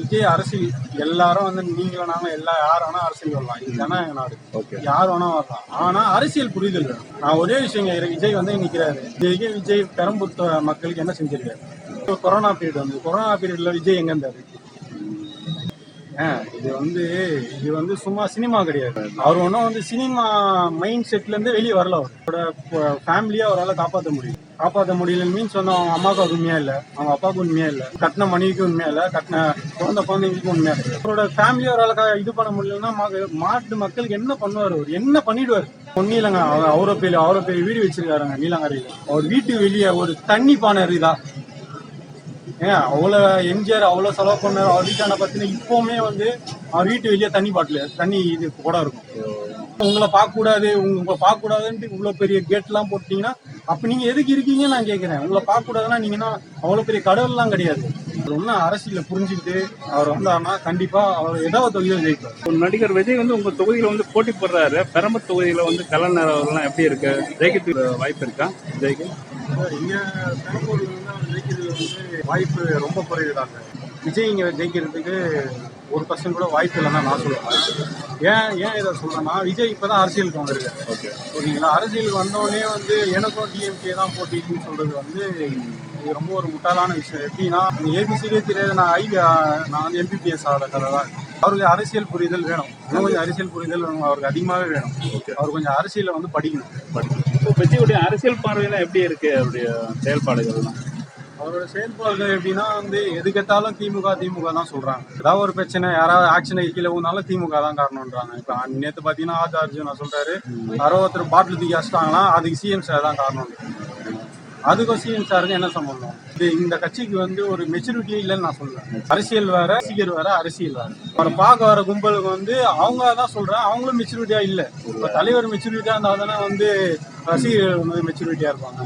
விஜய் அரசியல் எல்லாரும் வந்து நீங்களும் நாங்க யார் வேணா அரசியல் வரலாம். இது ஜனநாயக நாடு, யார் வேணா வரலாம். ஆனா அரசியல் புரிதல் வேணும். நான் ஒரே விஷயம் விஜய் வந்து நிக்கிறாரு. விஜய் பெரம்பூர் மக்களுக்கு என்ன செஞ்சிருக்காரு? கொரோனா பீரியட் வந்து கொரோனா பீரியட்ல விஜய் எங்க இருந்தாரு? இது வந்து சும்மா சினிமா கிடையாது. அவர் ஒன்றும் வந்து சினிமா மைண்ட் செட்ல இருந்து வெளியே வரல. அவரோட ஃபேமிலியா அவரால் காப்பாற்ற முடியல மீன்ஸ் வந்து அவங்க அம்மாவுக்கு உண்மையா இல்லை, அவங்க அப்பாவுக்கு உண்மையா இல்லை, கட்டின மனைவிக்கு உண்மையா இல்லை, கட்டின குழந்தைங்களுக்கு உண்மையா இல்லை. அவரோட ஃபேமிலியா அவரால் இது பண்ண முடியலன்னா மாட்டு மக்களுக்கு என்ன பண்ணுவார்? அவர் என்ன பண்ணிடுவார்? ஒன்னும் இல்லைங்க. அவ்வளோ பெரிய வீடு வச்சிருக்காருங்க நீலங்கரையில். அவர் வீட்டு வெளியே ஒரு தண்ணி பானை இருக்குதா? அவ்வளோ எம்ஜிஆர் அவ்வளோ செலவு பண்ணார். அவர் வீட்டான பார்த்தீங்கன்னா இப்போவுமே வந்து அவர் வீட்டு வெளியே தண்ணி இது கூட இருக்கும். உங்களை பார்க்கக்கூடாதுன்ட்டு இவ்வளோ பெரிய கேட்லாம் போட்டீங்கன்னா அப்போ நீங்கள் எதுக்கு இருக்கீங்கன்னு நான் கேட்குறேன். உங்களை பார்க்கக்கூடாதுன்னா நீங்கன்னா அவ்வளோ பெரிய கடவுள்லாம் கிடையாது. அது ஒன்றும் அரசியல புரிஞ்சுக்கிட்டு அவர் வந்தாருன்னா கண்டிப்பாக அவர் ஏதாவது தொகுதியில் ஜெயிப்பார். நடிகர் விஜய் வந்து உங்கள் தொகுதியில் வந்து போட்டி போடுறாரு. பெரம்பூர் தொகுதியில் வந்து கலைஞர் அவர்கள்லாம் எப்படி இருக்கு? ஜெயிக்கிறதுக்கு வாய்ப்பு இருக்கா விஜய்க்கு? இங்கே பெரம்பூரில் வந்து அவர் ஜெயிக்கிறதுல வந்து வாய்ப்பு ரொம்ப குறைவுதாங்க. விஜய் இங்கே ஜெயிக்கிறதுக்கு 1% கூட வாய்ப்பு இல்லைன்னா நான் சொல்லுவேன். ஏன் இதை சொல்றேன்னா, விஜய் இப்பதான் அரசியலுக்கு வந்திருக்காரு. ஓகேங்களா? அரசியலுக்கு வந்தோடனே வந்து எனக்கும் டிஎம்கே தான் போட்டின்னு சொல்றது வந்து இது ரொம்ப ஒரு முட்டாளான விஷயம். எப்படின்னா ஏபிசிலே தெரியாது. நான் வந்து எம்பிபிஎஸ் ஆகிற கதை தான். அவருக்கு அரசியல் புரிதல் வேணும். இன்னும் கொஞ்சம் அரசியல் புரிதல் அவருக்கு அதிகமாகவே வேணும். அவர் கொஞ்சம் அரசியலை வந்து படிக்கணும். விஜயுடைய அரசியல் பார்வையெல்லாம் எப்படி இருக்கு? அவருடைய செயல்பாடுகள்லாம் அவரோட செயல்பாடுகள் எப்படின்னா வந்து எதுக்கெத்தாலும் திமுக தான் சொல்றாங்க. ஏதாவது ஒரு பிரச்சனை யாராவது ஆக்ஷன் கீழே ஊனாலும் திமுக தான் காரணம்ன்றாங்க. இப்ப நேற்று பாத்தீங்கன்னா ஆர்ஜுனா சொல்றாரு, 60 பாட்டில் தூக்கி அடிச்சிட்டாங்கன்னா அதுக்கு சிஎம் சார் தான் காரணம். அதுக்கும் சிஎம் சாருக்கு என்ன சம்பந்தம்? இந்த கட்சிக்கு வந்து ஒரு மெச்சூரிட்டியே இல்லைன்னு நான் சொல்றேன். அரசியல் வேற, ரசிகர் வேற, அரசியல் வேற. அவரை பார்க்க வர கும்பலுக்கு வந்து அவங்க தான் சொல்றேன், அவங்களும் மெச்சூரிட்டியா இல்லை. இப்ப தலைவர் மெச்சூரிட்டியா இருந்தா தானே வந்து ரசிகர்கள் வந்து மெச்சூரிட்டியா இருப்பாங்க.